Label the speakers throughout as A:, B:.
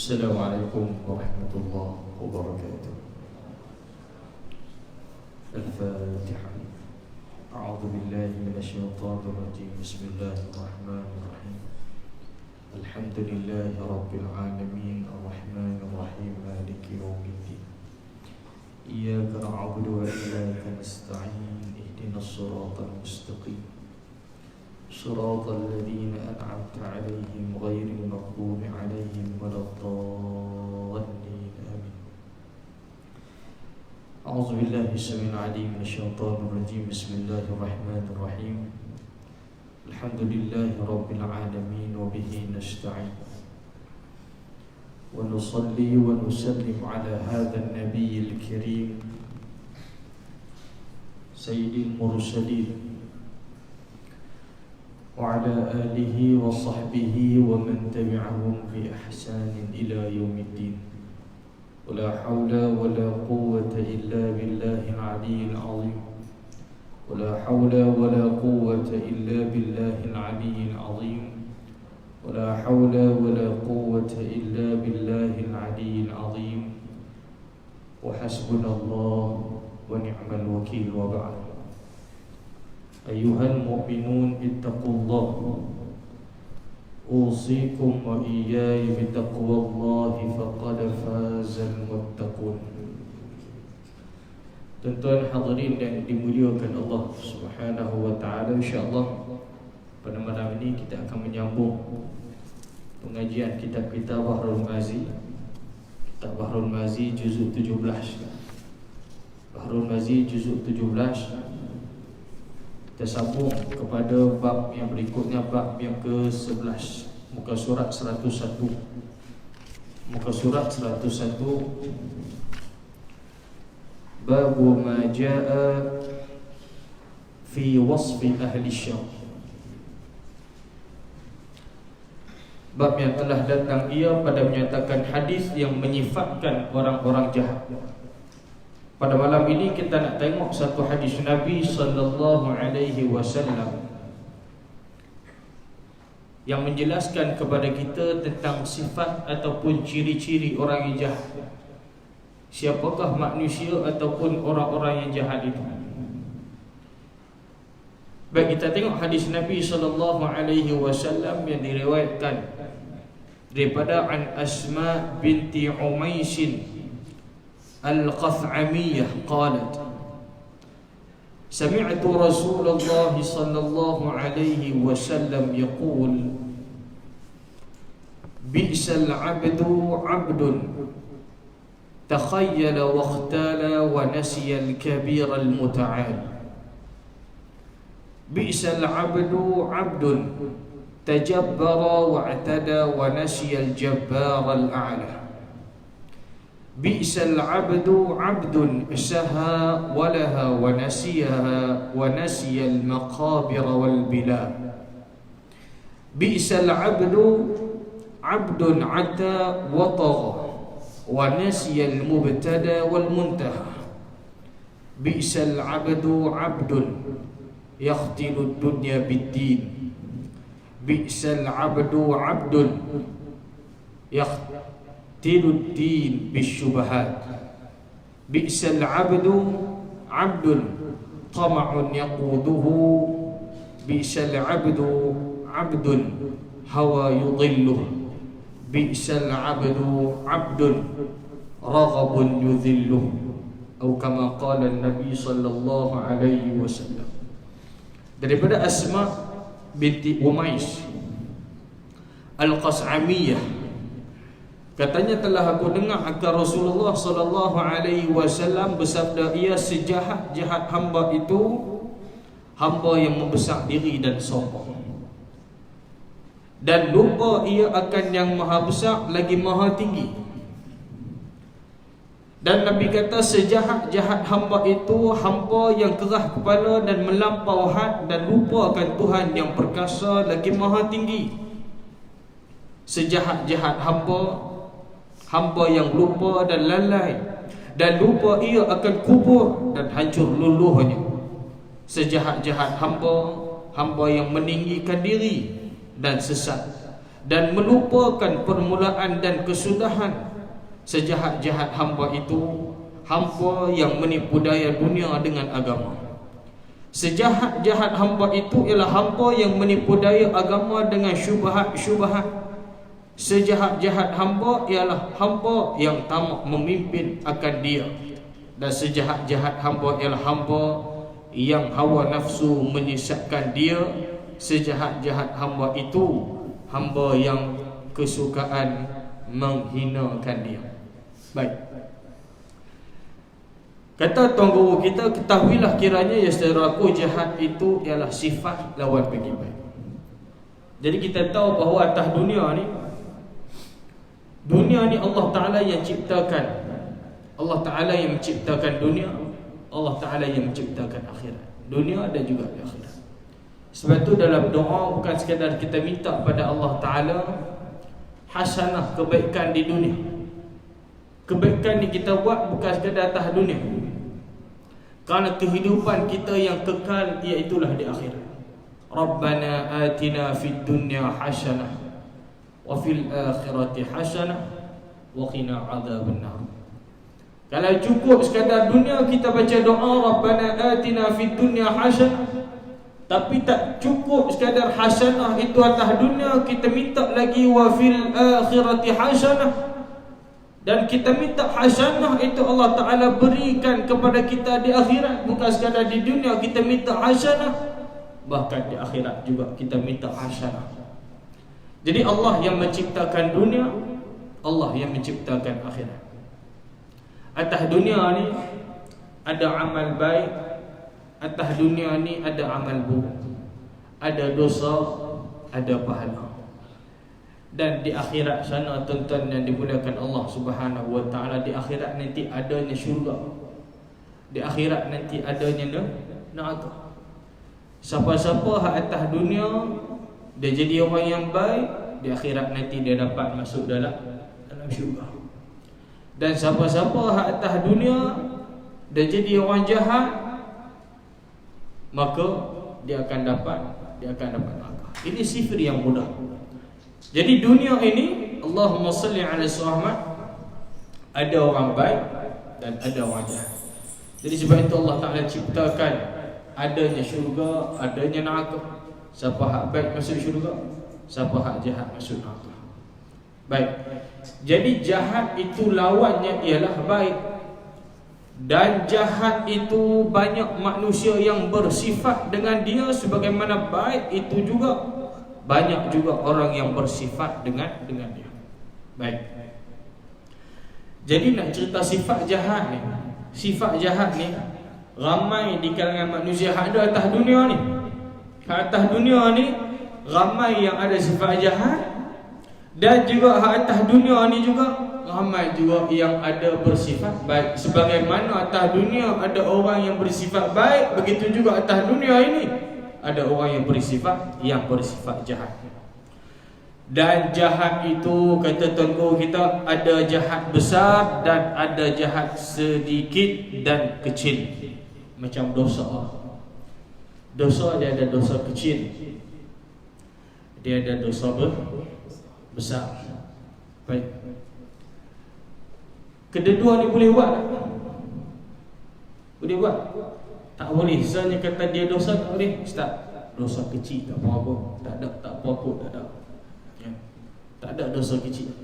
A: السلام عليكم ورحمة الله وبركاته. الفاتحة. أعوذ بالله من الشيطان الرجيم. بسم الله الرحمن الرحيم. الحمد لله رب العالمين الرحمن الرحيم مالك يوم الدين. إياك نعبد وإياك نستعين. اهدنا الصراط المستقيم صراط الذين أنعمت عليهم غير المغضوب عليهم ولا الضالين آمين. أعوذ بالله السميع العليم من الشيطان الرجيم. بسم الله الرحمن الرحيم. الحمد لله رب العالمين وبه نستعين ونصلي ونسلم على هذا النبي الكريم سيد المرسلين وعلى آله وصحبه ومن تبعهم بإحسان إلى يوم الدين. ولا حول ولا قوة إلا بالله العلي العظيم. ولا حول ولا قوة إلا بالله العلي العظيم. ولا حول ولا قوة إلا بالله العلي العظيم. وحسبنا الله ونعم الوكيل. وبعد. أيها المؤمنون اتقوا الله. أوصيكم وإياي بتقوى الله فقد فاز المتقون. Tuan-tuan hadirin yang dimuliakan Allah Subhanahu wa taala, insya-Allah pada malam ini kita akan menyambung pengajian kitab-kitab Bahrul Mazi. Kitab Bahrul Mazi juzuk 17. Bahrul Mazi juzuk 17. Kita sambung kepada bab yang berikutnya, bab yang ke-11, muka surat 101. Muka surat 101. Bab ma jaa fi wasfi ahli syarr. Bab yang telah datang ia pada menyatakan hadis yang menyifatkan orang-orang jahat. Pada malam ini kita nak tengok satu hadis Nabi sallallahu alaihi wasallam yang menjelaskan kepada kita tentang sifat ataupun ciri-ciri orang yang jahat. Siapakah manusia ataupun orang-orang yang jahat itu? Baik, kita tengok hadis Nabi sallallahu alaihi wasallam yang diriwayatkan daripada an Asma binti Umais القثعمية قالت سمعت رسول الله صلى الله عليه وسلم يقول بئس العبد عبد تخيل واختال ونسي الكبير المتعال بئس العبد عبد تجبر واعتدى ونسي الجبار الأعلى بئس العبد عبد سهى ولها ونسيها ونسي المقابر والبلاد بئس العبد عبد عتى وطغى ونسي المبتدى والمنتهى بئس العبد عبد يختل الدنيا بالدين بئس العبد عبد يختل الدين بالشبهات بئس العبد عبد طمع يقوده بئس العبد عبد هوى يضله بئس العبد عبد رغب يذله أو كما قال النبي صلى الله عليه وسلم. Daripada Asma binti Umais Al-Qas'amiyah, katanya telah aku dengar akan Rasulullah sallallahu alaihi wasallam bersabda, ia sejahat-jahat hamba itu hamba yang membesar diri dan sombong, dan lupa ia akan yang maha besar lagi maha tinggi. Dan Nabi kata sejahat-jahat hamba itu hamba yang kerah kepala dan melampau had dan lupa akan Tuhan yang perkasa lagi maha tinggi. Sejahat-jahat hamba yang lupa dan lalai, dan lupa ia akan kubur dan hancur luluhnya. Sejahat-jahat hamba yang meninggikan diri dan sesat, dan melupakan permulaan dan kesudahan sejahat-jahat hamba itu, hamba yang menipu daya dunia dengan agama. Sejahat-jahat hamba itu ialah hamba yang menipu daya agama dengan syubhat-syubhat. Sejahat-jahat hamba ialah hamba yang tamak memimpin akan dia. Dan sejahat-jahat hamba ialah hamba yang hawa nafsu menyesatkan dia. Sejahat-jahat hamba itu hamba yang kesukaan menghinakan dia. Baik. Kata Tuan Guru kita, ketahuilah kiranya ya saudaraku, jahat itu ialah sifat lawan bagi baik. Jadi kita tahu bahawa atas dunia ni Allah Ta'ala yang ciptakan. Allah Ta'ala yang menciptakan dunia, Allah Ta'ala yang menciptakan akhirat. Dunia ada juga di akhirat. Sebab itu dalam doa bukan sekadar kita minta pada Allah Ta'ala hasanah, kebaikan di dunia. Kebaikan ni kita buat bukan sekadar atas dunia, kerana kehidupan kita yang kekal iaitulah di akhirat. Rabbana atina fid dunya hasanah wa fil akhirati hasanah wa qina adzabannar. Kalau cukup sekadar dunia kita baca doa Rabbana atina fid dunya hasanah, tapi tak cukup sekadar hasanah itu atas dunia, kita minta lagi wa fil akhirati hasanah. Dan kita minta hasanah itu Allah Ta'ala berikan kepada kita di akhirat. Bukan sekadar di dunia kita minta hasanah, bahkan di akhirat juga kita minta hasanah. Jadi Allah yang menciptakan dunia, Allah yang menciptakan akhirat. Atas dunia ni ada amal baik, atas dunia ni ada amal buruk, ada dosa, ada pahala. Dan di akhirat sana tuan-tuan yang dimuliakan Allah Subhanahu wa taala, di akhirat nanti adanya syurga. Di akhirat nanti adanya neraka. Siapa-siapa hak atas dunia dia jadi orang yang baik, di akhirat nanti dia dapat masuk dalam syurga. Dan siapa-siapa hak atas dunia dia jadi orang jahat, maka dia akan dapat neraka. Ini sifir yang mudah. Jadi dunia ini, Allahumma salli ala Muhammad, ada orang baik dan ada orang jahat. Jadi sebab itu Allah Ta'ala ciptakan adanya syurga, adanya neraka. Siapa hak baik masuk syurga, siapa hak jahat masuk neraka. Baik. Jadi jahat itu lawannya ialah baik. Dan jahat itu banyak manusia yang bersifat dengan dia, sebagaimana baik itu juga banyak juga orang yang bersifat dengan dia. Baik. Jadi nak cerita sifat jahat ni, sifat jahat ni ramai di kalangan manusia hak ada atas dunia ni. Hak atas dunia ni ramai yang ada sifat jahat, dan juga hak atas dunia ni juga ramai juga yang ada bersifat baik. Sebagaimana atas dunia ada orang yang bersifat baik, begitu juga atas dunia ini ada orang yang bersifat jahat. Dan jahat itu kata tuan-tuan kita ada jahat besar dan ada jahat sedikit dan kecil. Macam dosa. Dosa dia ada dosa kecil, dia ada dosa besar. Baik. Kedua ni boleh buat tak? Boleh buat? Tak boleh. Misalnya kata dia dosa, tak boleh. Ustaz, dosa kecil tak apa-apa. Tak apa-apa, tak ada. Ya. Tak ada dosa kecil.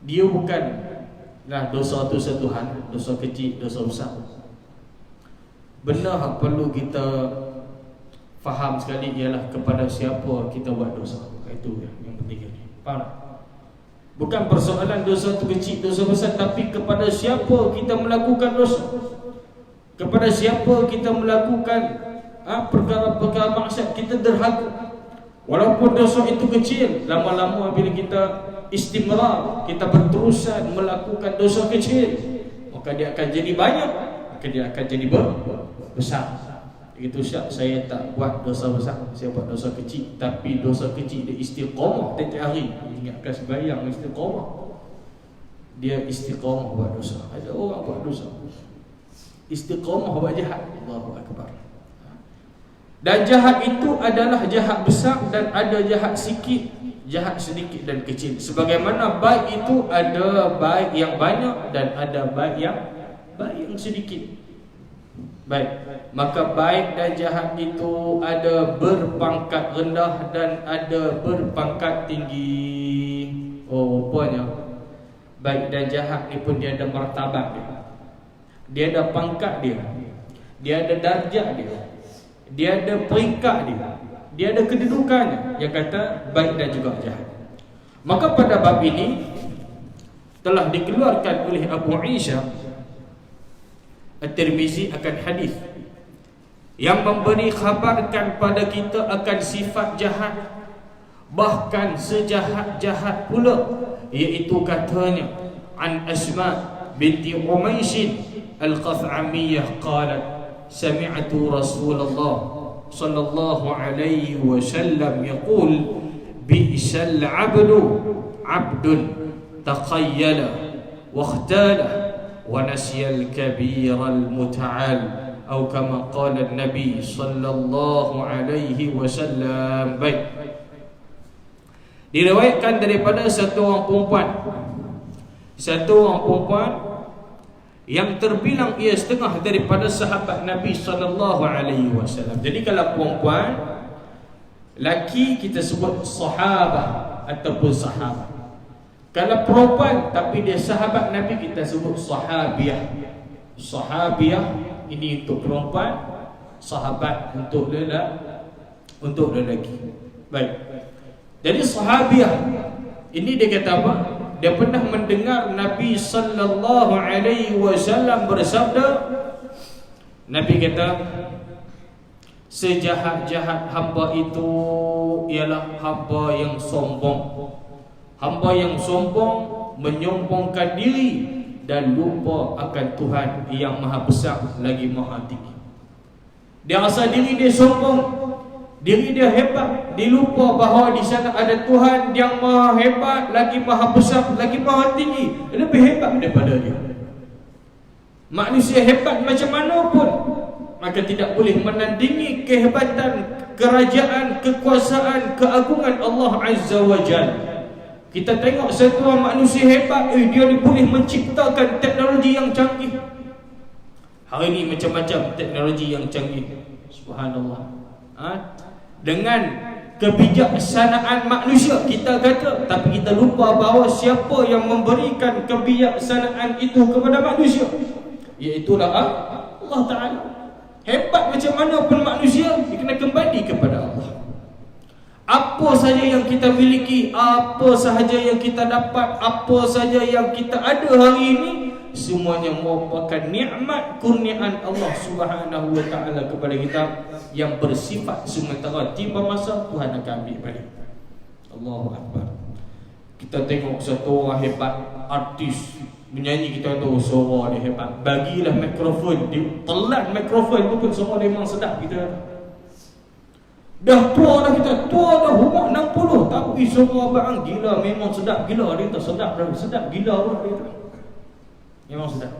A: Dia bukanlah dosa tu sentuhan, dosa kecil, dosa besar. Benda yang perlu kita faham sekali ialah kepada siapa kita buat dosa. Itu yang penting ni. Faham tak? Bukan persoalan dosa tu kecil, dosa besar, tapi kepada siapa kita melakukan dosa. Kepada siapa kita melakukan perkara-perkara maksiat, kita derhaka. Walaupun dosa itu kecil, lama-lama bila kita istimrar, kita berterusan melakukan dosa kecil, maka dia akan jadi banyak, maka dia akan jadi besar. Begitu saya tak buat dosa besar, saya buat dosa kecil. Tapi dosa kecil dia istiqamah setiap hari. Ingatkan sembahyang istiqamah, dia istiqamah buat dosa. Ada orang buat dosa istiqamah buat jahat, Allahu akbar. Dan jahat itu adalah jahat besar dan ada jahat sikit, jahat sedikit dan kecil. Sebagaimana baik itu ada baik yang banyak dan ada baik yang sedikit. Baik, maka baik dan jahat itu ada berpangkat rendah dan ada berpangkat tinggi. Oh, rupanya baik dan jahat ni pun dia ada martabat dia. Dia ada pangkat dia. Dia ada darjah dia. Dia ada peringkat dia. Dia ada kedudukannya. Yang kata baik dan juga jahat. Maka pada bab ini telah dikeluarkan oleh Abu Isa At-Tirmizi akan hadis yang memberi khabarkan pada kita akan sifat jahat, bahkan sejahat-jahat pula, iaitu katanya an Asma binti Umaysh Al-Qathamiyah qalat sami'tu Rasulullah sallallahu alaihi wasallam yaqul bi'sal 'abdun taqayyala wa ikhtala ونسي الكبير المتعال أو كما قال النبي صلى الله عليه وسلم. Baik, diriwayatkan daripada satu orang perempuan yang terbilang ia setengah daripada sahabat Nabi sallallahu alaihi wasallam. Jadi kalau perempuan, laki kita sebut sahabah ataupun sahabat. Kalau perempuan tapi dia sahabat Nabi, kita sebut sahabiah. Sahabiah ini untuk perempuan, sahabat untuk lelaki. Baik. Jadi sahabiah ini dia kata apa? Dia pernah mendengar Nabi sallallahu alaihi wasallam bersabda. Nabi kata, sejahat-jahat hamba itu ialah hamba yang sombong. Hamba yang sombong, menyombongkan diri dan lupa akan Tuhan yang maha besar lagi maha tinggi. Dia rasa diri dia sombong, diri dia hebat. Dia lupa bahawa di sana ada Tuhan yang maha hebat, lagi maha besar, lagi maha tinggi, lebih hebat daripada dia. Manusia hebat macam mana pun, maka tidak boleh menandingi kehebatan, kerajaan, kekuasaan, keagungan Allah Azza wa Jalla. Kita tengok satu orang manusia hebat, dia boleh menciptakan teknologi yang canggih. Hari ini macam-macam teknologi yang canggih, subhanallah. Dengan kebijaksanaan manusia kita kata, tapi kita lupa bahawa siapa yang memberikan kebijaksanaan itu kepada manusia, iaitulah Allah Ta'ala. Hebat macam mana pun manusia, dia kena kembali kepada Allah. Apa saja yang kita miliki, apa sahaja yang kita dapat, apa saja yang kita ada hari ini, semuanya merupakan nikmat kurniaan Allah Subhanahu wa Ta'ala kepada kita yang bersifat sementara. Tiba masa Tuhan akan ambil balik. Allahu Akbar. Kita tengok satu orang hebat, artis menyanyi, kita tahu suara dia hebat. Bagilah mikrofon, dia telan mikrofon tu pun suara dia memang sedap. Kita dah tua dah, kita tua dah, umur 60, tapi suara abang gila, memang sedap gila. Dia tak sedap dah, sedap gila pun dia tak. Memang sedap.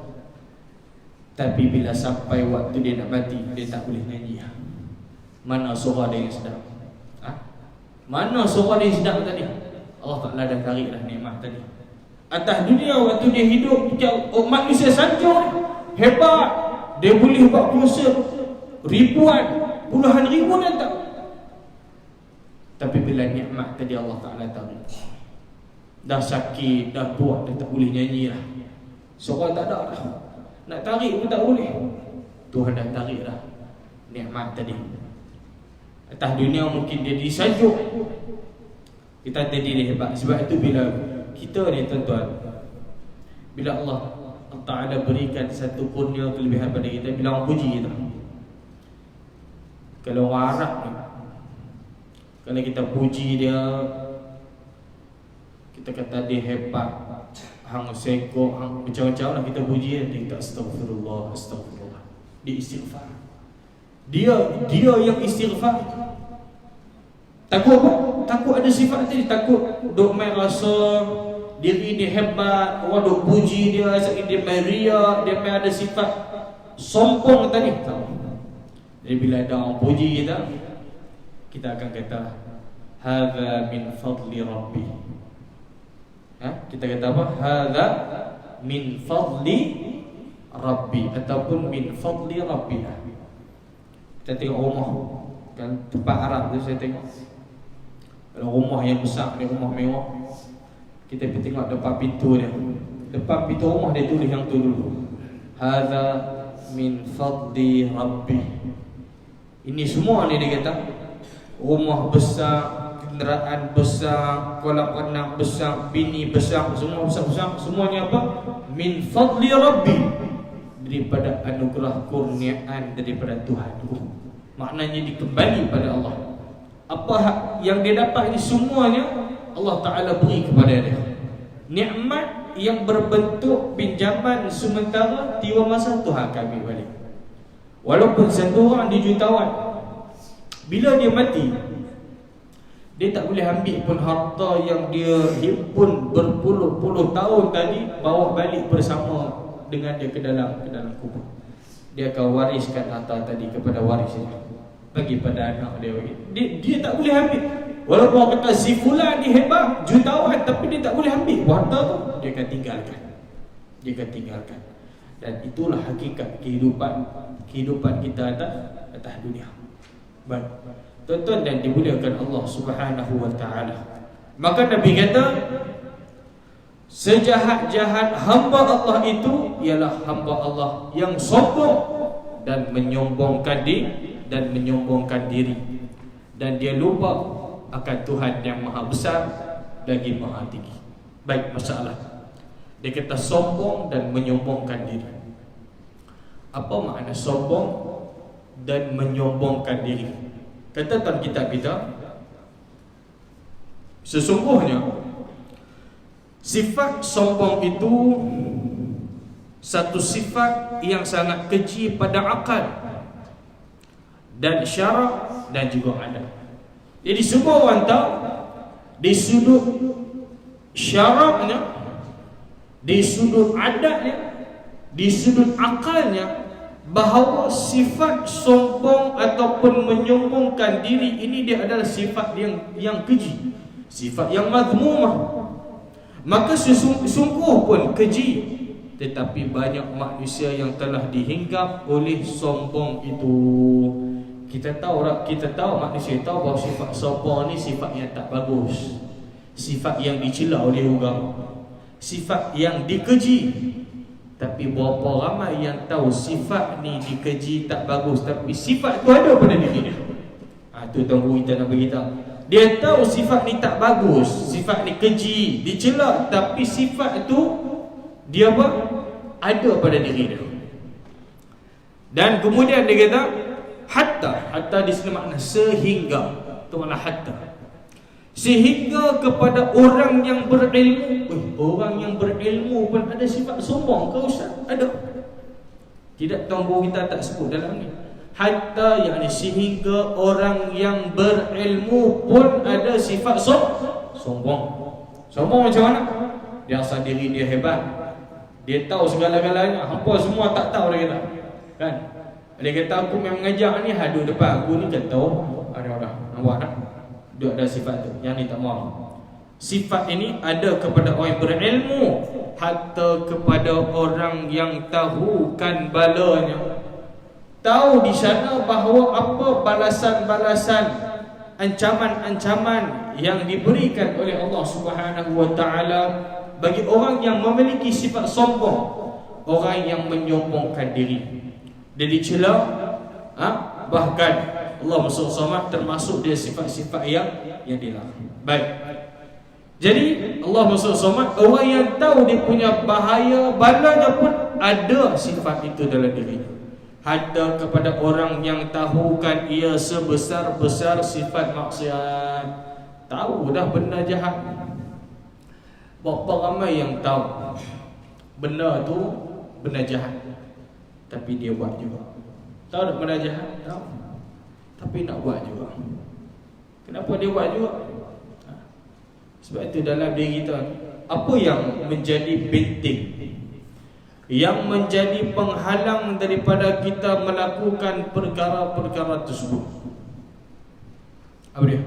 A: Tapi bila sampai waktu dia nak mati, dia tak boleh nyanyi. Mana suara dia yang sedap? Mana suara dia yang sedap tadi? Allah Ta'ala dah tarik dah nikmat tadi. Atas dunia waktu dia hidup, manusia sanjung, hebat. Dia boleh buat konsert ribuan, puluhan ribu dan tak. Tapi bila nikmat tadi Allah Ta'ala tarik, dah sakit, dah tua, dah tak boleh nyanyi lah. Suara tak ada dah, nak tarik pun tak boleh. Tuhan dah tarik dah nikmat tadi. Atas dunia mungkin dia disanjung, kita tadi dia hebat. Sebab itu bila kita ni tuan-tuan, bila Allah Ta'ala berikan satu kurnia kelebihan pada kita, bila orang puji kita, kalau orang Arab ni, kalau kita puji dia, kita kata dia hebat, hang seko, hang macam-macam lah kita puji dia, dia kata astagfirullah, astagfirullah. Dia istighfar. Dia yang istighfar. Takut apa? Takut ada sifat tadi, takut duk main rasa diri dia hebat, orang duk puji dia, dia main riak, dia main ada sifat sombong tadi. Jadi bila ada orang puji kita, kita akan kata hadza min fadli rabbi. Kita kata apa? Hadza min fadli rabbi ataupun min fadli rabbina. Kita tengok rumah kan, tempat Arab tu saya tengok. Kalau rumah yang besar ni, rumah mewah, kita pergi tengok depan pintu dia. Depan pintu rumah dia tulis yang tu dulu, hadza min fadli rabbi. Ini semua ni dia kata, rumah besar, kenderaan besar, kolam renang besar, bini besar, semua besar-besar, semuanya apa? Min fadli rabbi, daripada anugerah kurniaan daripada Tuhanku. Maknanya dikembali pada Allah. Apa yang dia dapat ini semuanya Allah Ta'ala beri kepada dia. Nikmat yang berbentuk pinjaman sementara, tiba masa Tuhan kami balik. Walaupun satu orang di jutawan, bila dia mati, dia tak boleh ambil pun harta yang dia himpun berpuluh-puluh tahun tadi, bawa balik bersama dengan dia ke dalam kubur. Dia akan wariskan harta tadi kepada warisnya, bagi pada anak dia. Dia tak boleh ambil. Walaupun orang kata si fulan ni hebat, jutawan, tapi dia tak boleh ambil harta tu, dia akan tinggalkan. Dia akan tinggalkan. Dan itulah hakikat kehidupan kita atas dunia. Baik, tuan-tuan dan dimuliakan Allah Subhanahu wa taala. Maka Nabi kata, sejahat-jahat hamba Allah itu ialah hamba Allah yang sombong dan menyombongkan diri, dan dia lupa akan Tuhan yang maha besar lagi maha tinggi. Baik, masalah dia kata sombong dan menyombongkan diri. Apa makna sombong dan menyombongkan diri? Kata dalam kitab kita, sesungguhnya sifat sombong itu satu sifat yang sangat keji pada akal dan syarak dan juga adat. Jadi semua orang tahu, di sudut syaraknya, di sudut adatnya, di sudut akalnya, bahawa sifat sombong ataupun menyombongkan diri ini dia adalah sifat yang keji, sifat yang mazmumah. Maka sungguh pun keji, tetapi banyak manusia yang telah dihinggap oleh sombong itu. Kita tahu manusia tahu bahawa sifat sombong ni sifat yang tak bagus, sifat yang dicela oleh orang, sifat yang dikeji. Tapi berapa ramai yang tahu sifat ni dikeji tak bagus, tapi sifat tu ada pada diri dia. Tu tunggu kita nak beritahu. Dia tahu sifat ni tak bagus, sifat ni keji, dicela, tapi sifat tu dia apa? Ada pada diri dia. Dan kemudian dia kata hatta di sini makna sehingga, tu makna hatta. Sehingga kepada orang yang berilmu, orang yang berilmu pun ada sifat sombong ke ustaz? Ada. Tidak tunggu kita tak sebut dalam ni. Hatta yakni sehingga orang yang berilmu pun ada sifat sombong. Sombong macam mana? Dia rasa diri dia hebat, dia tahu segala-galanya, hampa semua tak tahu dia kata. Kan? Dia kata aku memang mengajar ni, hadu depan aku ni kata ada orang nampak tak? Dia ada sifat tu, yang ni tak mahu. Sifat ini ada kepada orang yang berilmu, hatta kepada orang yang tahukan balanya. Tahu di sana bahawa apa balasan-balasan, ancaman-ancaman yang diberikan oleh Allah Subhanahu wa taala bagi orang yang memiliki sifat sombong, orang yang menyombongkan diri. Dia dicela, bahkan Allah SWT termasuk dia sifat-sifat yang dilarang. Baik. Jadi Allah SWT, orang yang tahu dia punya bahaya, balanya pun ada sifat itu dalam dirinya. Hatta kepada orang yang tahukan ia sebesar-besar sifat maksiat. Tahu dah benda jahat. Berapa ramai yang tahu benda tu benda jahat, tapi dia buat juga. Tahu tak benda jahat? Tahu, tapi nak buat juga. Kenapa dia buat juga? Sebab itu dalam diri kita, apa yang menjadi benteng, yang menjadi penghalang daripada kita melakukan perkara-perkara tersebut. Apa dia?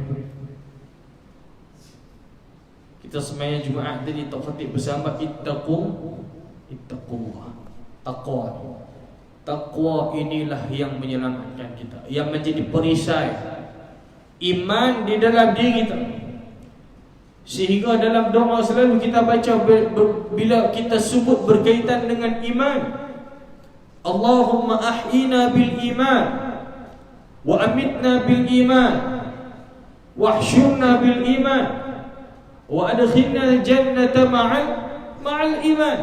A: Kita sembahyang Jumaat tadi tak khatib bersama ittaqullah. Taqwa inilah yang menyelamatkan kita, yang menjadi perisai iman di dalam diri kita. Sehingga dalam doa selalu kita baca bila kita sebut berkaitan dengan iman, Allahumma ahyina bil iman wa amitna bil iman wahsyurna bil iman wa adkhilna jannata ma'al iman.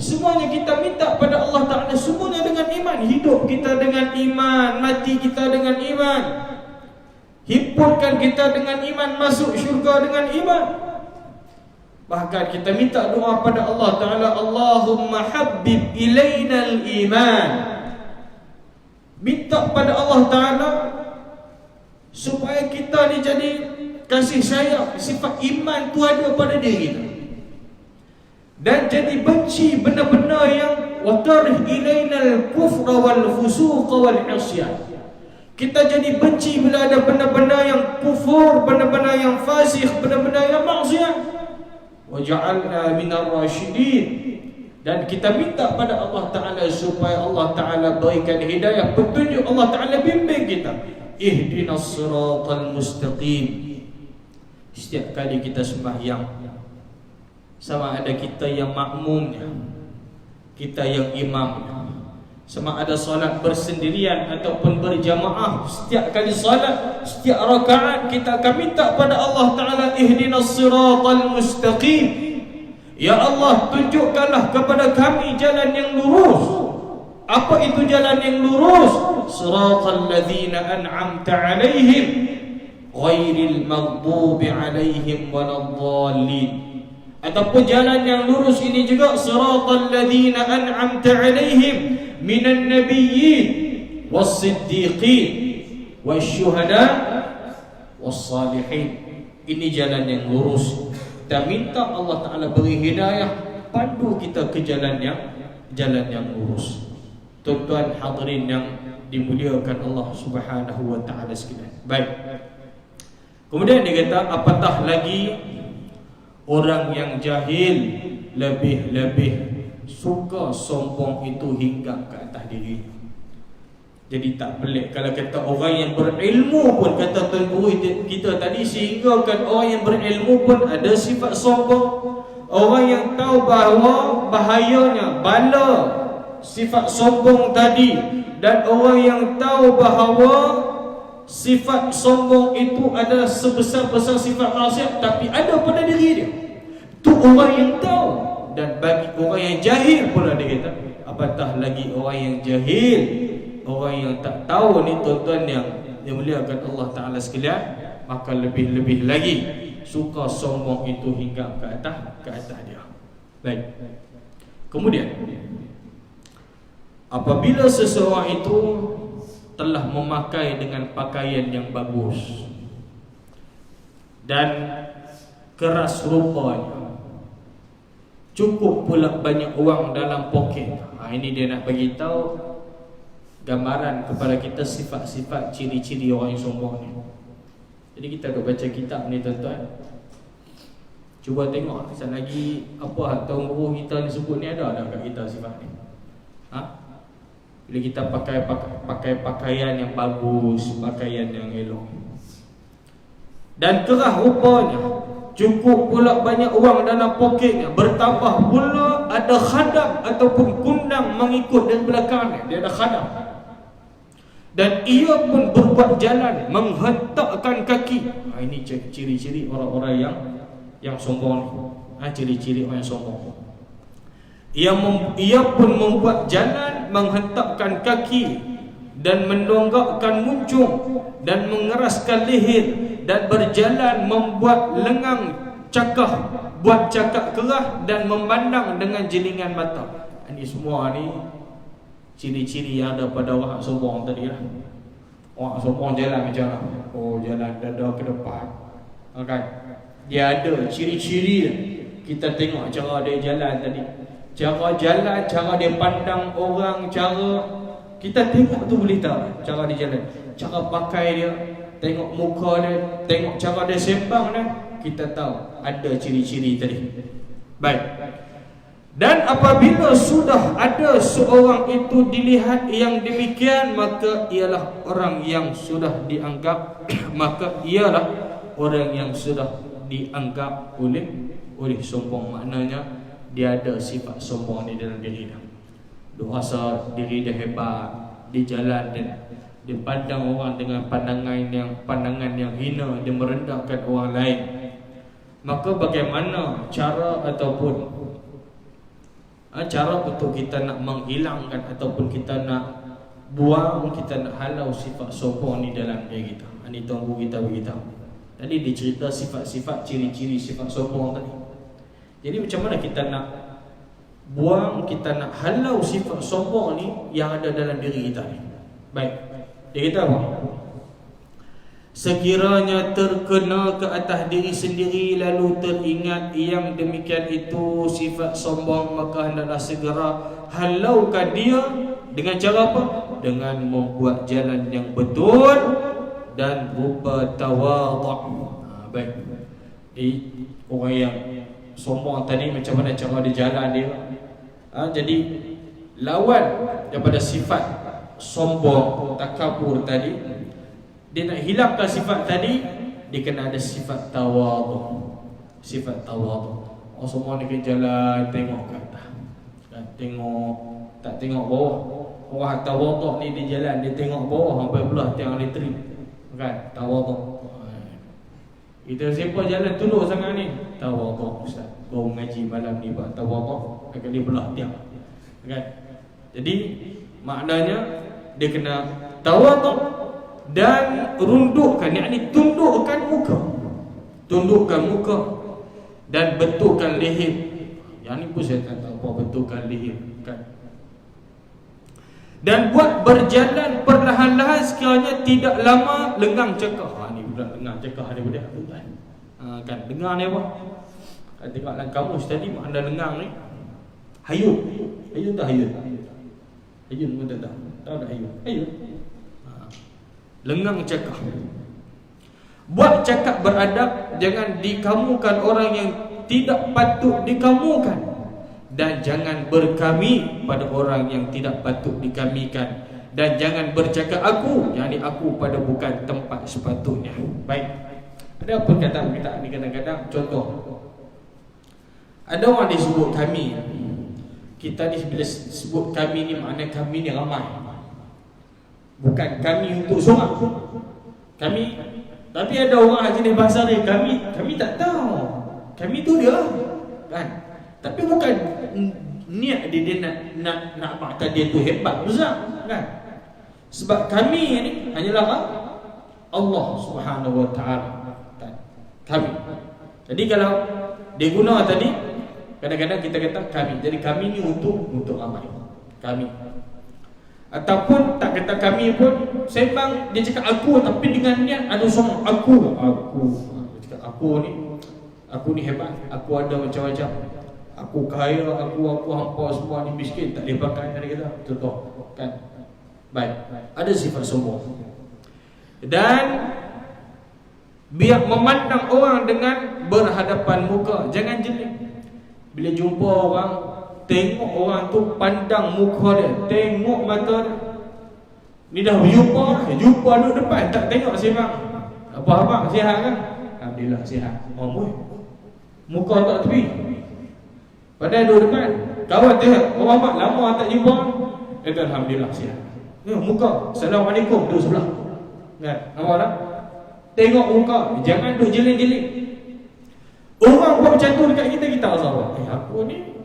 A: Semuanya kita minta pada Allah Ta'ala, semuanya dengan iman. Hidup kita dengan iman, mati kita dengan iman, himpunkan kita dengan iman, masuk syurga dengan iman. Bahkan kita minta doa pada Allah Ta'ala, Allahumma habbib ilainal iman. Minta pada Allah Ta'ala supaya kita ni jadi kasih sayang, sifat iman tu ada pada diri kita, dan jadi benci benda-benda yang wakarih ilainal kufra wal fusuqa wal isyan. Kita jadi benci bila ada benda-benda yang kufur, benda-benda yang fasik, benda-benda yang maksiat. Waja'alna minar rasyidin. Dan kita minta pada Allah Ta'ala supaya Allah Ta'ala berikan hidayah, petunjuk. Allah Ta'ala bimbing kita, ihdinas siratal mustaqim. Setiap kali kita sembahyang, sama ada kita yang makmumnya, kita yang imamnya, sama ada solat bersendirian ataupun berjamaah, setiap kali solat, setiap rakaat kita akan minta pada Allah Ta'ala, ihdinas siratal mustaqim. Ya Allah, tunjukkanlah kepada kami jalan yang lurus. Apa itu jalan yang lurus? Siratal ladzina an'amta alaihim ghairil maghdubi alaihim waladdallin. Ataupun jalan yang lurus ini juga siratal ladzina an'amta alaihim minan nabiyyin was-siddiqin wasyuhada was-salihin. Ini jalan yang lurus. Kita minta Allah Ta'ala beri hidayah, pandu kita ke jalan yang lurus. Tuan-tuan hadirin yang dimuliakan Allah Subhanahu wa Ta'ala sekalian. Baik. Kemudian dia kata, apatah lagi orang yang jahil lebih-lebih suka sombong itu hingga ke atas diri. Jadi tak pelik kalau kata orang yang berilmu pun, kata Tuan Guru kita tadi, sehingga kan orang yang berilmu pun ada sifat sombong. Orang yang tahu bahawa bahayanya, bala sifat sombong tadi, dan orang yang tahu bahawa sifat sombong itu adalah sebesar-besar sifat maksiat, tapi ada pada diri dia. Itu orang yang tahu. Dan bagi orang yang jahil pula dia kata, apatah lagi orang yang jahil, orang yang tak tahu ni tuan-tuan yang dimuliakan Allah Ta'ala sekalian, maka lebih-lebih lagi suka sombong itu hingga ke atas dia. Baik. Kemudian apabila seseorang itu telah memakai dengan pakaian yang bagus dan keras rupanya, cukup pula banyak uang dalam poket, ini dia nak bagi tahu gambaran kepada kita sifat-sifat ciri-ciri orang yang sombong ni. Jadi kita akan baca kitab ni tuan-tuan. Cuba tengok sekali lagi apa Tuan Guru kita ni sebut ni ada kat kita sifat ni. Bila kita pakai pakaian yang bagus, pakaian yang elok, dan kerah rupanya, cukup pula banyak uang dalam poketnya, bertambah pula ada khadam ataupun kundang mengikut dan belakangnya, dia ada khadam. Dan ia pun berbuat jalan menghentakkan kaki. Ini ciri-ciri orang-orang yang sombong ni. Ciri-ciri orang yang sombong. Ia pun membuat jalan menghentakkan kaki dan mendonggakkan muncung dan mengeraskan leher dan berjalan membuat lengang cakap, buat cakap kerah dan memandang dengan jelingan mata. Ini semua ni ciri-ciri yang ada pada orang sombong tadi lah. Orang sombong jalan macam mana? Oh, jalan dada ke depan. Okay. Dia ada ciri-ciri. Kita tengok cara dia jalan tadi. cara jalan, cara dia pandang orang, cara kita tengok tu boleh tahu cara dia jalan, cara pakai dia, tengok muka dia, tengok cara dia sembang dia, kita tahu ada ciri-ciri tadi. Baik. Dan apabila sudah ada seorang itu dilihat yang demikian, maka ialah orang yang sudah dianggap maka ialah orang yang sudah dianggap oleh sombong. Maknanya dia ada sifat sombong di dalam diri dia. Dia rasa diri dia hebat, di jalan dia pandang orang dengan pandangan yang hina, dia merendahkan orang lain. Maka bagaimana cara ataupun cara untuk kita nak menghilangkan ataupun kita nak buang, kita nak halau sifat sombong ni dalam diri kita? Ini tunggu kita beritahu. Tadi dicerita sifat-sifat, ciri-ciri sifat sombong tadi. Jadi macam mana kita nak buang, kita nak halau sifat sombong ni yang ada dalam diri kita ni? Baik, dia kata apa? Sekiranya terkena ke atas diri sendiri lalu teringat yang demikian itu sifat sombong, maka hendaklah segera halaukan dia dengan cara apa? Dengan membuat jalan yang betul dan rupa tawadhu. Baik. Orang yang sombong tadi macam mana cara dia jalan dia? Jadi lawan daripada sifat sombong, takabur tadi, dia nak hilangkan sifat tadi, dia kena ada sifat tawadhu. Sifat tawadhu. Orang semua ni kena jalan tengok ke atas, tak tengok bawah. Orang tawadhu ni dia jalan, dia tengok bawah sampai belah tiang elektrik. Kan? Tawadhu. Kita siapa jalan tunduk sangat ni? Tawadhu ustaz. Baru ngaji malam ni buat tawadhu, akan dia belah tiang. Kan? Jadi maknanya dia kena tawadhu dan rundukkan, yakni tundukkan muka dan betulkan leher. Yang ni pun saya tak tahu apa betulkan leher, kan? Dan buat berjalan perlahan-lahan, sekiranya tidak lama lengang cekah. Ni budak lengang cekah ni budak kan, dengar ni apa? Tengok dalam kamus tadi makna lengang ni hayun tak hayun? Hayun pun tak tahu. Tahu tak hayun? Lengang cakap. Buat cakap beradab, jangan dikamukan orang yang tidak patut dikamukan, dan jangan berkami pada orang yang tidak patut dikamikan, dan jangan bercakap aku, yakni aku pada bukan tempat sepatutnya. Baik. Ada apa kata kita ni kadang-kadang? Contoh, ada orang disebut kami. Kita ni bila sebut kami ni, makna kami ni ramai. Bukan kami untuk seorang. Kami, tapi ada orang jenis bahasa dia kami tak tahu. Kami tu dia, kan? Tapi bukan niat dia nak kata dia tu hebat besar, kan? Sebab kami ni hanyalah Allah Subhanahu Wa Taala. Kami. Jadi kalau dia guna tadi, kadang-kadang kita kata kami. Jadi kami ni untuk ramai. Kami. Ataupun tak kata kami pun, sembang dia cakap aku tapi dengan niat ada sombong. Aku dia cakap aku ni hebat, aku ada macam-macam, aku kaya, aku hampa semua ni miskin, tak boleh pakai dari kita. Contoh, kan? Baik, ada sifat sombong. Dan biar memandang orang dengan berhadapan muka, jangan jeling. Bila jumpa orang, tengok orang tu, pandang muka dia, tengok mata dia. Ni dah jumpa duduk depan, tak tengok sembang. Apa abang, sihat kan? Alhamdulillah sihat. Muka tak tepi. Padahal duduk depan. Kawan tengok, orang mak lama tak jumpa. Alhamdulillah sihat. Muka, Assalamualaikum, duduk sebelah. Kan? Nampak tak? Tengok muka, jangan duduk jeling-jeling. Orang buat macam tu dekat kita rasa apa? Aku ni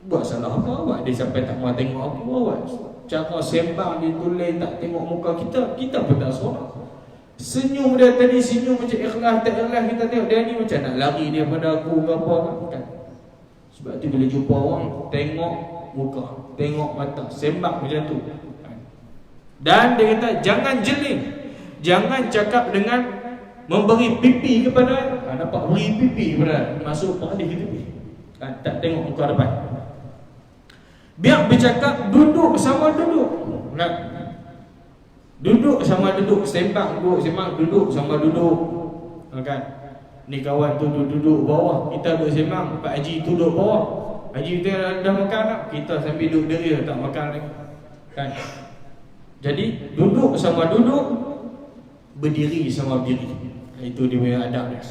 A: buat salah apa awak? Dia sampai tak mahu tengok aku awak. Cara sembang dia tulis tak tengok muka kita pun tak seronok. Senyum dia tadi, senyum macam ikhlas tak ikhlas, kita tengok dia ni macam nak lari daripada aku ke apa kan. Sebab tu bila jumpa orang, tengok muka, tengok mata, sembang macam tu. Dan dia kata jangan jeling, jangan cakap dengan memberi pipi kepada, nampak beri pipi kepada, masuk hadis pipi. Tak tengok muka depan. Biar bercakap duduk sama duduk. Kan? Duduk sama duduk, sembang duduk sama duduk. Kan? Ni kawan tu duduk bawah, kita duduk sembang. Pak Haji tu duduk bawah. Haji kita dah makan tak? Kita sambil duduk dia tak makan lagi. Kan? Jadi duduk sama duduk, berdiri sama berdiri. Itu dia punya adab dia.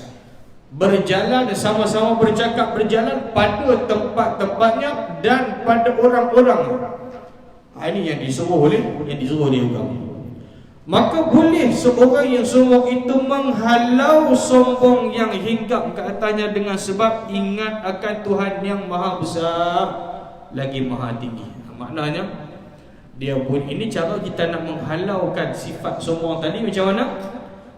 A: Berjalan sama-sama bercakap berjalan pada tempat-tempatnya dan pada orang-orang. Ini yang disuruh dia juga. Maka boleh seorang yang sombong itu menghalau sombong yang hinggap ke atasnya dengan sebab ingat akan Tuhan yang maha besar lagi maha tinggi. Maknanya dia pun ini cara kita nak menghalaukan sifat sombong tadi. Macam mana?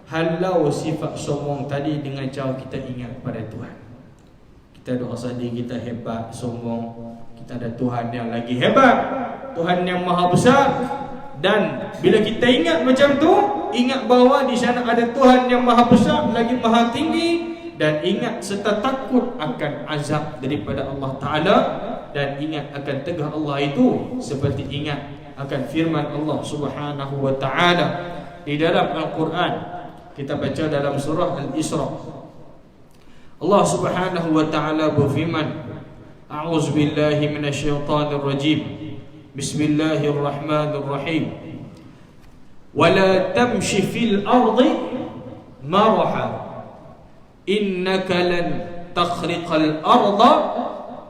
A: Halau sifat sombong tadi dengan cara kita ingat pada Tuhan. Kita doa diri kita hebat, sombong. Kita ada Tuhan yang lagi hebat, Tuhan yang maha besar. Dan bila kita ingat macam tu, ingat bahawa di sana ada Tuhan yang maha besar lagi maha tinggi, dan ingat serta takut akan azab daripada Allah Ta'ala, dan ingat akan tegah Allah itu seperti ingat akan firman Allah Subhanahu wa Ta'ala di dalam Al-Quran. Kita baca dalam surah Al-Isra. Allah Subhanahu wa Ta'ala berfirman, A'udzu billahi minasyaitonir rajim. Bismillahirrahmanirrahim. Wala tamshi fil ardi maraha innaka lan takhriqal arda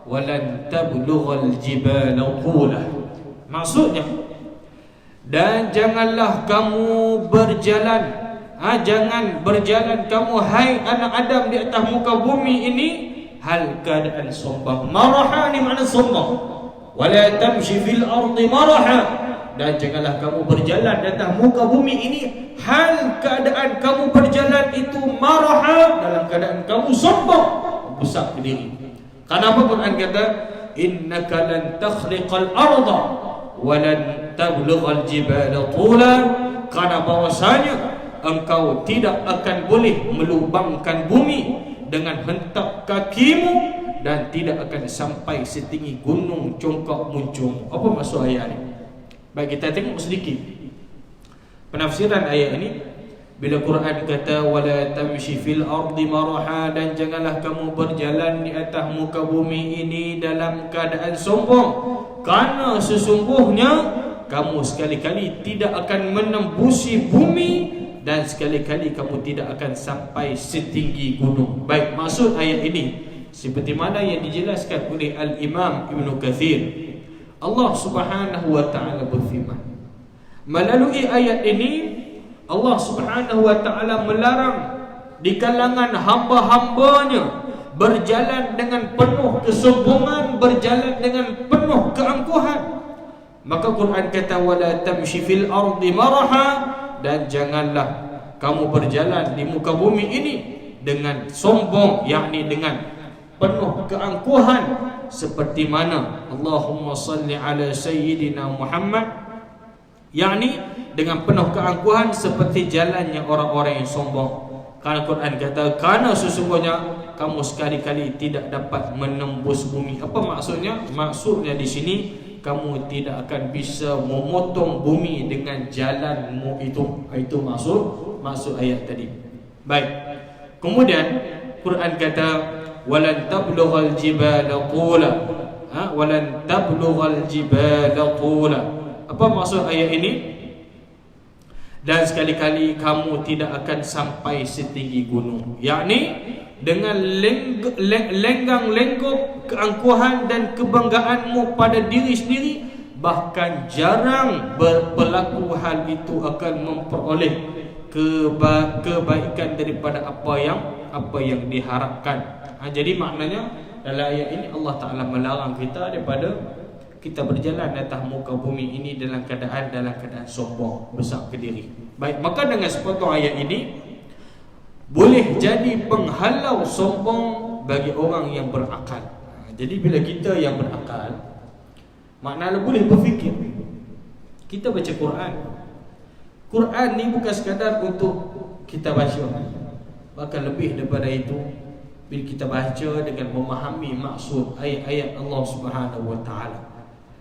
A: wa lan tablughal jibala tula. Maksudnya, dan janganlah kamu berjalan, jangan berjalan kamu hai anak Adam di atas muka bumi ini hal keadaan sombong. Maraha ni makna sombong. Wala tamshi fil ardi maraha, dan janganlah kamu berjalan di atas muka bumi ini hal keadaan kamu berjalan itu maraha, dalam keadaan kamu sombong, besar diri. Kenapa Quran kata innaka lan takhriqal arda wa lan tablughal jibala tula? Karena bahwasanya engkau tidak akan boleh melubangkan bumi dengan hentak kakimu, dan tidak akan sampai setinggi gunung congkak muncung. Apa maksud ayat ini? Baik, kita tengok sedikit penafsiran ayat ini. Bila Quran kata wala tamshi fil ardi maraha, dan janganlah kamu berjalan di atas muka bumi ini dalam keadaan sombong, karena sesungguhnya kamu sekali-kali tidak akan menembusi bumi, dan sekali-kali kamu tidak akan sampai setinggi gunung. Baik, maksud ayat ini seperti mana yang dijelaskan oleh Al-Imam Ibn Kathir. Allah Subhanahu wa Ta'ala berfirman, melalui ayat ini Allah Subhanahu wa Ta'ala melarang di kalangan hamba-hambanya berjalan dengan penuh kesombongan, berjalan dengan penuh keangkuhan. Maka Quran kata wala tamshi fil ardi maraha, dan janganlah kamu berjalan di muka bumi ini dengan sombong, yakni dengan penuh keangkuhan, seperti mana Allahumma salli ala sayyidina Muhammad, yakni dengan penuh keangkuhan seperti jalannya orang-orang yang sombong. Karena Quran kata karena sesungguhnya kamu sekali-kali tidak dapat menembus bumi. Apa maksudnya? Maksudnya di sini kamu tidak akan bisa memotong bumi dengan jalanmu itu. Itu maksud ayat tadi. Baik. Kemudian Quran kata walan tablughal jibala tula. Walan tablughal jibala tula. Apa maksud ayat ini? Dan sekali-kali kamu tidak akan sampai setinggi gunung, yakni dengan lenggang-lenggok keangkuhan dan kebanggaanmu pada diri sendiri, bahkan jarang berlaku hal itu akan memperoleh kebaikan daripada apa yang diharapkan. Jadi maknanya dalam ayat ini Allah Ta'ala melarang kita daripada kita berjalan di atas muka bumi ini dalam keadaan sombong, besar ke diri. Baik, maka dengan sepotong ayat ini boleh jadi penghalau sombong bagi orang yang berakal. Jadi bila kita yang berakal, maknanya boleh berfikir. Kita baca Quran. Quran ni bukan sekadar untuk kita baca, bahkan lebih daripada itu. Bila kita baca dengan memahami maksud ayat-ayat Allah Subhanahu wa Ta'ala,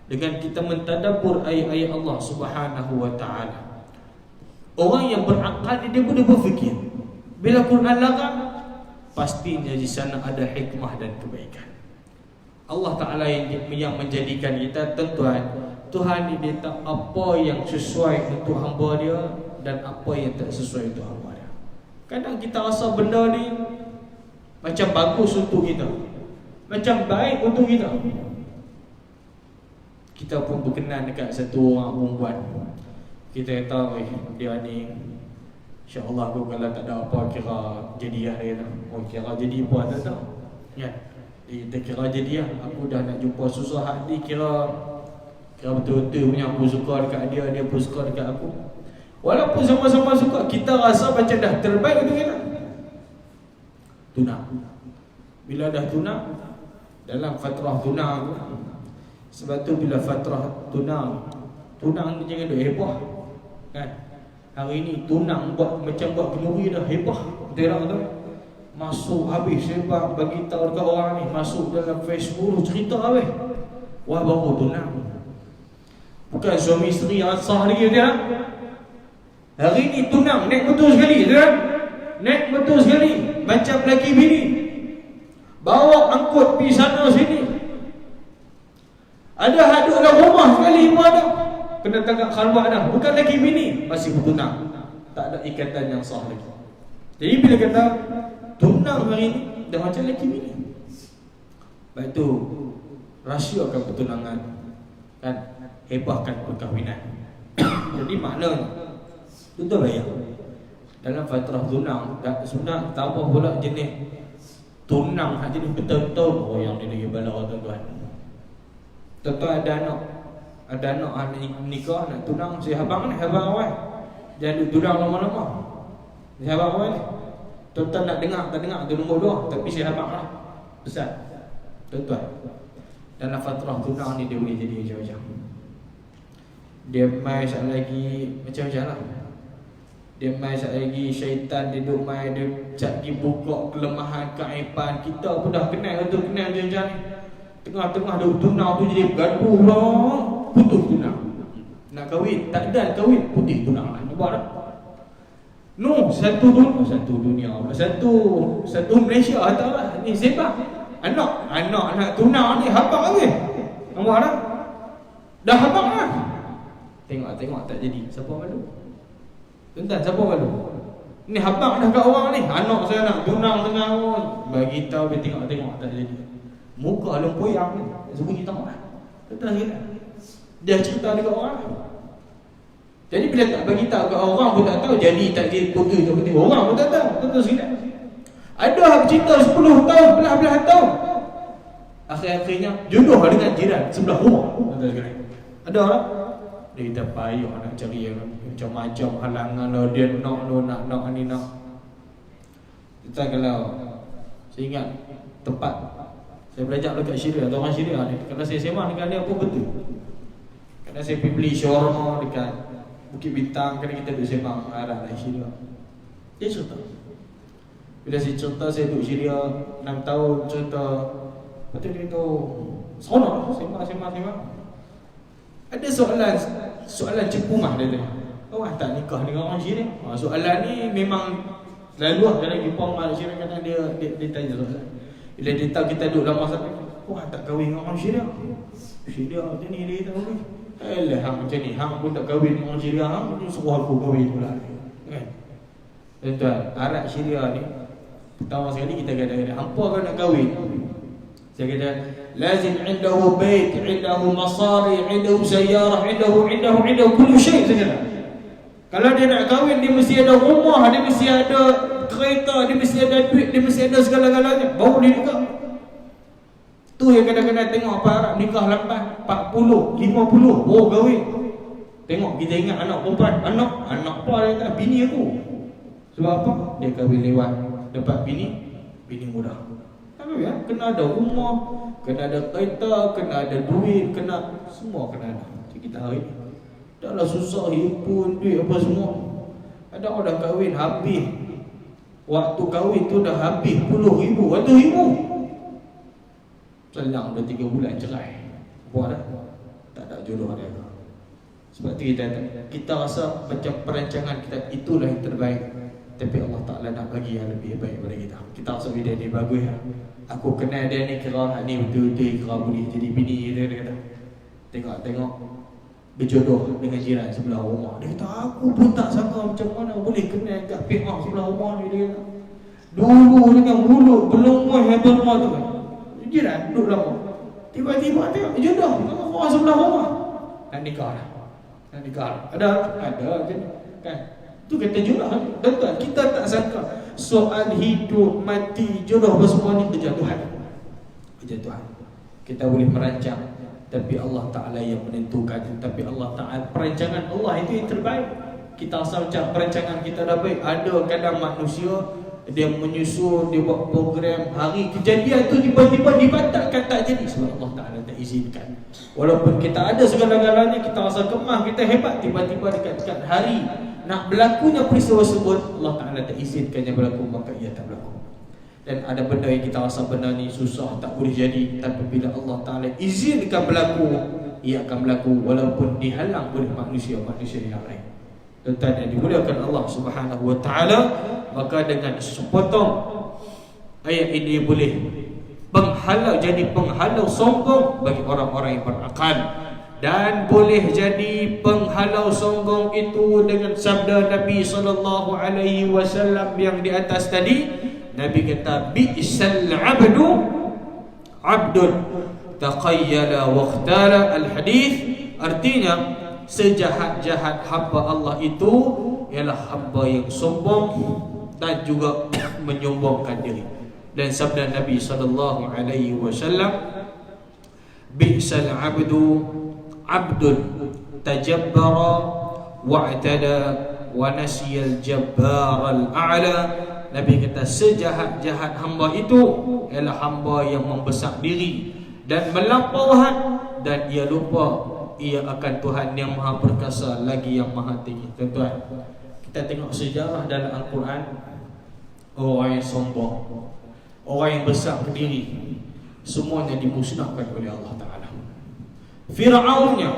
A: dengan kita mentadabbur ayat-ayat Allah Subhanahu wa taala. Orang yang berakal dia boleh berfikir. Bila Quran larang, pastinya di sana ada hikmah dan kebaikan. Allah Taala yang menjadikan kita, tuan-tuan, Tuhan dia tahu apa yang sesuai untuk hamba dia dan apa yang tak sesuai untuk hamba dia. Kadang kita rasa benda ni macam bagus untuk kita, macam baik untuk kita. Kita pun berkenan dekat satu orang perempuan. Kita kata, dia ni insya-Allah aku kalau tak ada apa kira jadi dia. Oh, kira jadi apa tak tahu. Ya. Kita kira jadi aku dah nak jumpa susah hati, kira betul-betul punya aku suka dekat dia, dia pun suka dekat aku. Walaupun sama-sama suka, kita rasa macam dah terbaik untuk kita. Tunang. Bila dah tunang, dalam fatrah tunang, sebab tu bila fatrah tunang ni jangan duk heboh kan. Hari ni tunang buat macam buat kenduri dah heboh. Betul tak tu? Masuk habis sebab bagi tahu dekat orang ni, masuk dalam Facebook cerita habis. Wah, baru tunang. Bukan suami isteri yang sah lagi dia. Hari ni tunang naik betul sekali dia. Naik betul sekali macam lelaki bini. Bawa angkut pergi sana sini. Ada hadut dalam rumah sekali pun ada. Kena tangkap khalwat dah. Bukan lelaki bini, masih bertunang. Tak ada ikatan yang sah lagi. Jadi bila kata tunang hari ni dah macam lelaki bini. Baik tu rahsiakan pertunangan kan, hebahkan perkahwinan. Jadi maknanya tuan bayar dalam fatrah tunang sebenarnya tak apa pula jenis tunang hak jenis betul-betul. Oh, yang dia lagi bala tuan-tuan. Tuan-tuan ada anak nikah nak tunang si abang ni, abang awal. Jangan tunang lama-lama. Si abang awal ni. Tuan-tuan nak dengar tak dengar tu nombor 2, tapi si abang lah. Besar. Tuan-tuan. Dalam fatrah tunang ni dia boleh jadi macam-macam. Dia mai sekali lagi macam-macam lah. Dia mai sekali lagi syaitan dia duk mai, dia cari buka kelemahan keaiban. Kita pun dah kenal tu, kenal dia macam ni. Tengah-tengah duk tunang tu jadi bergaduh lah. Putus tunang. Nak kahwin, tak ada kahwin, putih tunang lah. Nampak tak? No, satu dunia. Satu Malaysia atau lah. Ni sebab anak nak tunang ni habang habis. Nampak tak? Dah habang lah. Tengok tak jadi. Siapa malu? Tuan-tuan, siapa malu? Ni habang dah kat orang ni. Anak saya nak tunang tengah orang. Bagi tahu dia tengok tak jadi. Muka lempoyang ni. Sembunyi tahu lah. Tuan-tuan sekalian. Dia cerita dekat orang. Jadi bila tak bagi tahu kat orang pun tak tahu. Jadi tak jadi putih tak putih. Orang pun tak tahu. Tuan-tuan sekalian. Ada hak cerita 10 tahun, belah-belah tahun. Akhir-akhirnya jodoh dengan jiran sebelah rumah. Tuan-tuan sekalian. Ada orang dia kita payah nak cari yang macam-macam halangan lah. Dia nak ni nak. Kita kalau saya ingat tempat saya belajar dekat Syria, orang Syria ni. Kalau saya sembang dengan dia pun betul. Kadang saya pergi beli shawarma dekat Bukit Bintang, kadang kita duduk sembang arah dari Syria. Dia cerita. Bila saya cerita saya duduk Syria 6 tahun cerita. Lepas tu dia kata seronok sembang. Ada soalan cepungan dia tanya. Awak tak nikah dengan orang Syria? Soalan ni memang lalu lah. Kadang jumpa orang Syria, kadang dia tanya soalan. Bila dia tahu kita duduk lama sampai, awak tak kahwin dengan orang Syria? Syria macam ni dia tahu ni. Hang macam ni, hang pun tak kahwin dengan orang Syria, hang pun suruh aku kahwin pula kan? Tuan-tuan, Arab Syria ni pertama sekali kita kata hampa kau nak kahwin. Saya kata lazim indahu bait, indahu masari, indahu sayyarah, indahu kullu syai. Saya kata kalau dia nak kahwin, dia mesti ada rumah, dia mesti ada kereta, dia mesti ada duit, dia mesti ada segala-galanya baru dia nikah. Tu yang kadang-kadang tengok apa Arab nikah lambat 40, 50 baru kahwin. Tengok kita ingat anak perempuan, anak apa dia kata bini aku. Sebab apa? Dia kahwin lewat, dapat bini muda. Tapi ya, kena ada rumah, kena ada kereta, kena ada duit, kena semua kena ada. Jadi kita hari ni dah lah susah himpun duit apa semua. Ada orang dah kahwin habis. Waktu kahwin tu dah habis 10,000, 100,000. Selang dah 3 bulan cerai. Buat dah. tak ada jodoh dia. Sebab tu kita rasa macam perancangan kita itulah yang terbaik, tapi Allah Ta'ala nak bagi yang lebih baik daripada kita. Kita rasa dia ni bagus, aku kenal dia ni, kira ni betul-betul kira boleh jadi bini dia kata. Tengok berjodoh dengan jiran sebelah rumah. Dia kata aku pun tak sangka macam mana boleh kenal kat pihak sebelah rumah ni. Dia kata dulu dengan mulut belum hebat rumah tu kan, jiran duduk lama, tiba-tiba tengok jodoh dengan orang sebelah rumah, nak nikah dah. Ada kan? Tu kata jodoh. Betul, kita tak sangka soal hidup mati jodoh semua ni kerja Tuhan. Kita boleh merancang, tapi Allah Ta'ala yang menentukan. Tapi Allah Ta'ala, perancangan Allah itu yang terbaik. Kita rasa macam perancangan kita dah baik. Ada kadang manusia dia menyusun, dia buat program, hari kejadian tu tiba-tiba dibatalkan, tak jadi sebab Allah Ta'ala tak izinkan. Walaupun kita ada segala-galanya, kita rasa kemah, kita hebat, tiba-tiba dekat hari nak berlakunya peristiwa tersebut, Allah Ta'ala tak izinkannya berlaku, maka ia tak berlaku. Dan ada benda yang kita rasa benda ni susah, tak boleh jadi, tapi bila Allah Ta'ala izinkan berlaku, ia akan berlaku walaupun dihalang oleh manusia yang lain. Tuan-tuan yang dimuliakan Allah Subhanahu wa Ta'ala, maka dengan sepotong ayat ini boleh jadi penghalau sombong bagi orang-orang yang berakal, dan boleh jadi penghalau sombong itu dengan sabda Nabi sallallahu alaihi wasallam yang di atas tadi. Nabi kata bi'sal abdun taqayyala wa ikhtala al-hadis. Artinya sejahat-jahat hamba Allah itu ialah hamba yang sombong dan juga menyombongkan diri. Dan sabda Nabi sallallahu alaihi wasallam, bi'sal abdun tajabbara wa'tada wa nasiyal jabbar al-a'la. Nabi kata sejahat-jahat hamba itu ialah hamba yang membesar diri dan melampau had, dan ia lupa ia akan Tuhan yang maha perkasa lagi yang maha tinggi. Tuan-tuan, kita tengok sejarah dalam Al-Quran, orang yang sombong, orang yang besar diri, semuanya dimusnahkan oleh Allah Ta'ala. Fir'aunnya,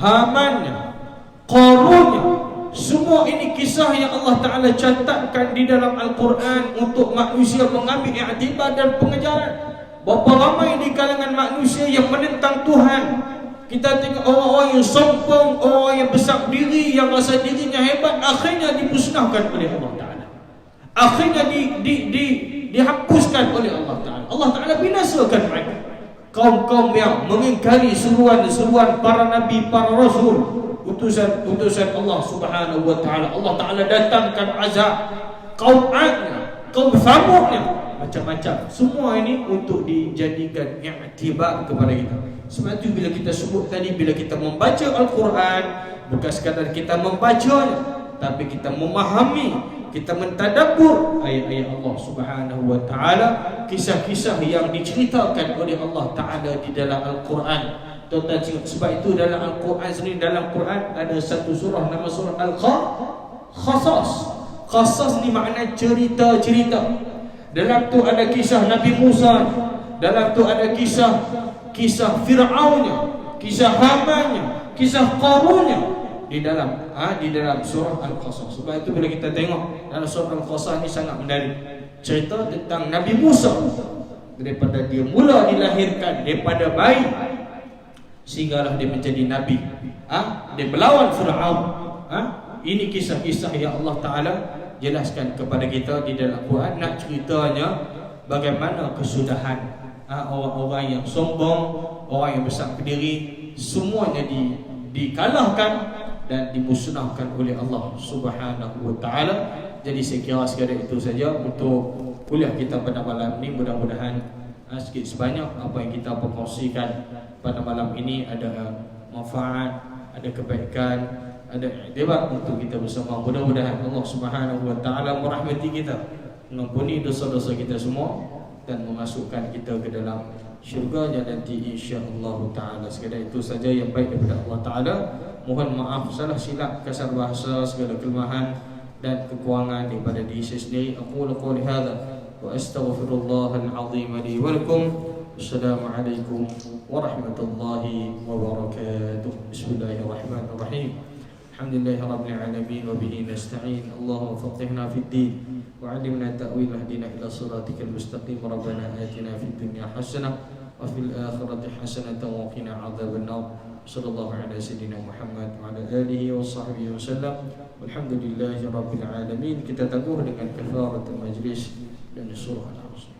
A: Hamannya, Qarunnya, semua ini kisah yang Allah Ta'ala catatkan di dalam Al-Quran untuk manusia mengambil i'tibar dan pengejaran. Berapa ramai di kalangan manusia yang menentang Tuhan. Kita tengok orang-orang yang sombong, orang yang besar diri, yang rasa dirinya hebat, akhirnya dimusnahkan oleh Allah Ta'ala. Akhirnya dihapuskan oleh Allah Ta'ala. Allah Ta'ala binasakan mereka. Kaum-kaum yang mengingkari seruan-seruan para nabi, para rasul, utusan Allah Subhanahu wa Ta'ala. Allah Ta'ala datangkan azab. Kaum Adnya, kaum Samudnya, macam-macam. Semua ini untuk dijadikan i'tibar kepada kita. Sebab itu bila kita sebut tadi, bila kita membaca Al-Quran, bukan sekadar kita membacanya, tapi kita memahami, kita mentadabbur ayat-ayat Allah Subhanahu wa Ta'ala, kisah-kisah yang diceritakan oleh Allah Ta'ala di dalam Al-Quran. Tuan-tuan, sebab itu dalam Al-Quran sendiri, dalam Quran ada satu surah nama surah Al-Qasas. Qasas ni makna cerita-cerita. Dalam tu ada kisah Nabi Musa, dalam tu ada kisah Fir'aunnya, kisah Hamannya, kisah Qarunnya di dalam surah Al-Qasas. Sebab itu bila kita tengok dalam surah Al-Qasas ni sangat menarik. Cerita tentang Nabi Musa, daripada dia mula dilahirkan daripada bayi sehinggalah dia menjadi nabi. Dia melawan Fir'aun. Ini kisah-kisah yang Allah Ta'ala jelaskan kepada kita di dalam Al-Quran. Nak ceritanya bagaimana kesudahan orang-orang yang sombong, orang yang besar diri, semuanya dikalahkan dan dimusnahkan oleh Allah Subhanahu wa Ta'ala. Jadi saya kira sekadar itu saja untuk kuliah kita pada malam ini. Mudah-mudahan sikit sebanyak apa yang kita berkongsikan pada malam ini ada manfaat, ada kebaikan, ada iktibar untuk kita bersama. Mudah-mudahan Allah Subhanahu wa Ta'ala merahmati kita, mengampuni dosa-dosa kita semua, dan memasukkan kita ke dalam syurga nanti insya-Allah Ta'ala. Sekadar itu saja yang baik daripada Allah Ta'ala. Mohon maaf salah silap, kasar bahasa, segala kelemahan dan kekurangan daripada diri saya sendiri. Aqulu qawli hadza wa astaghfirullahal azim li wa lakum Wassalamualaikum warahmatullahi wabarakatuh. Bismillahirrahmanirrahim. Alhamdulillahirabbil alamin wa bihi nasta'in. Allahumma faqqihna fid din wa 'allimna ta'wil wahdina ila shiratikal mustaqim. Rabbana atina fid dunya hasanah wa fil akhirati hasanah wa qina adzabannar. Sallallahu ala sayyidina Muhammad wa ala alihi wa sahbihi wasallam. Walhamdulillahirabbil alamin. Kita tangguh dengan kafaratul majlis dan surah Al-Asr.